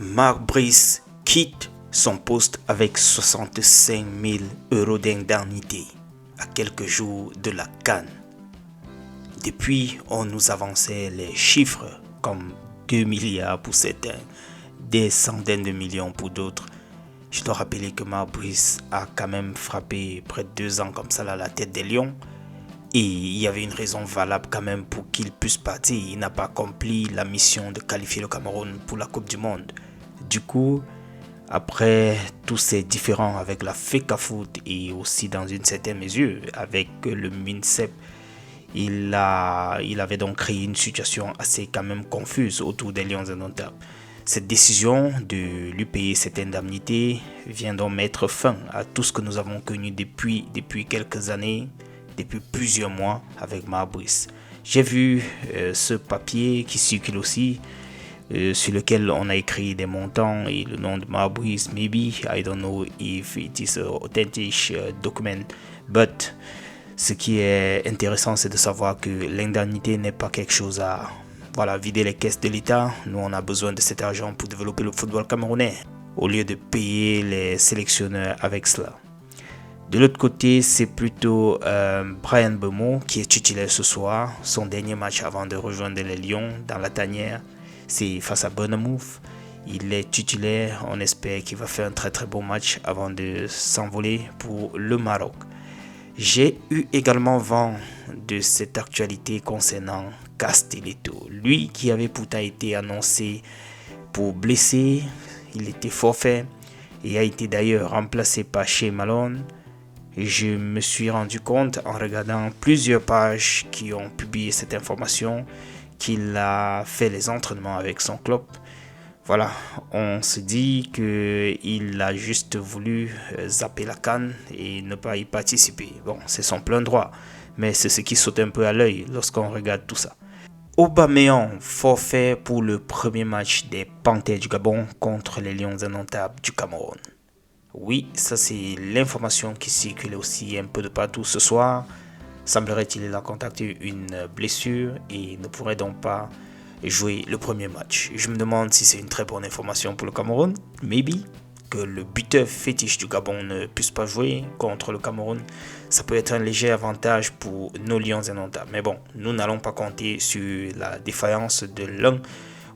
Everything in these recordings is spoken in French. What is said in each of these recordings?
Marc Brice quitte son poste avec 65 000 € d'indemnité à quelques jours de la CAN. Depuis, on nous avançait les chiffres comme 2 milliards pour certains, des centaines de millions pour d'autres. Je dois rappeler que Marc Brice a quand même frappé près de 2 ans comme ça à la tête des Lions. Et il y avait une raison valable quand même pour qu'il puisse partir. Il n'a pas accompli la mission de qualifier le Cameroun pour la Coupe du Monde. Du coup, après tous ces différends avec la FECAFOOT et aussi dans une certaine mesure avec le MINSEP, il avait donc créé une situation assez quand même confuse autour des Lions indomptables. Cette décision de lui payer cette indemnité vient donc mettre fin à tout ce que nous avons connu depuis quelques années, depuis plusieurs mois avec Marc Brice. J'ai vu ce papier qui circule aussi, sur lequel on a écrit des montants et le nom de Marc Brice. Maybe, I don't know if it is an authentic document, but ce qui est intéressant, c'est de savoir que l'indemnité n'est pas quelque chose à vider les caisses de l'État. Nous, on a besoin de cet argent pour développer le football camerounais, au lieu de payer les sélectionneurs avec cela. De l'autre côté, c'est plutôt Bryan Mbeumo qui est titulaire ce soir. Son dernier match avant de rejoindre les Lions dans la tanière, c'est face à Bournemouth. Il est titulaire. On espère qu'il va faire un très très bon match avant de s'envoler pour le Maroc. J'ai eu également vent de cette actualité concernant Castelletto. Lui qui avait pourtant été annoncé pour blessé, il était forfait et a été d'ailleurs remplacé par Shea Malone. Je me suis rendu compte en regardant plusieurs pages qui ont publié cette information qu'il a fait les entraînements avec son club. Voilà, on se dit qu'il a juste voulu zapper la CAN et ne pas y participer. Bon, c'est son plein droit, mais c'est ce qui saute un peu à l'œil lorsqu'on regarde tout ça. Aubameyang forfait pour le premier match des Panthères du Gabon contre les Lions indomptables du Cameroun. Oui, ça c'est l'information qui circule aussi un peu de partout ce soir. Semblerait-il a contacté une blessure et ne pourrait donc pas jouer le premier match. Je me demande si c'est une très bonne information pour le Cameroun. Maybe que le buteur fétiche du Gabon ne puisse pas jouer contre le Cameroun. Ça peut être un léger avantage pour nos Lions indomptables. Mais bon, nous n'allons pas compter sur la défaillance de l'un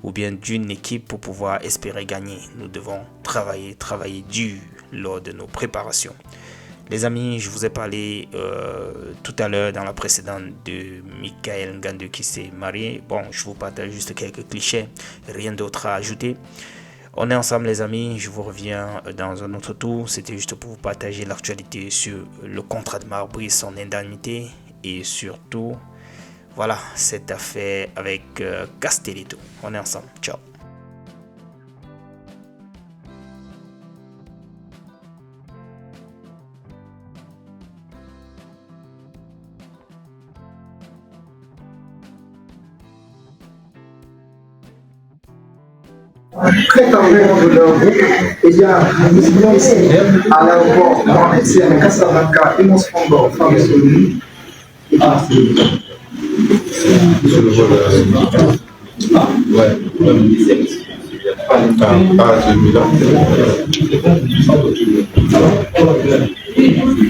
ou bien d'une équipe pour pouvoir espérer gagner. Nous devons travailler dur lors de nos préparations. Les amis, je vous ai parlé tout à l'heure dans la précédente de Michael Ngandou qui s'est marié. Bon, je vous partage juste quelques clichés, rien d'autre à ajouter. On est ensemble les amis, je vous reviens dans un autre tour. C'était juste pour vous partager l'actualité sur le contrat de Marc Brice, son indemnité et surtout, voilà, cette affaire avec Castelletto. On est ensemble, ciao. Très tendrement de leur groupe, il y a un mouvement ici à l'aéroport Mohamed Casablanca et Moscongo, femme sur lui. Ouais, pas de Milan.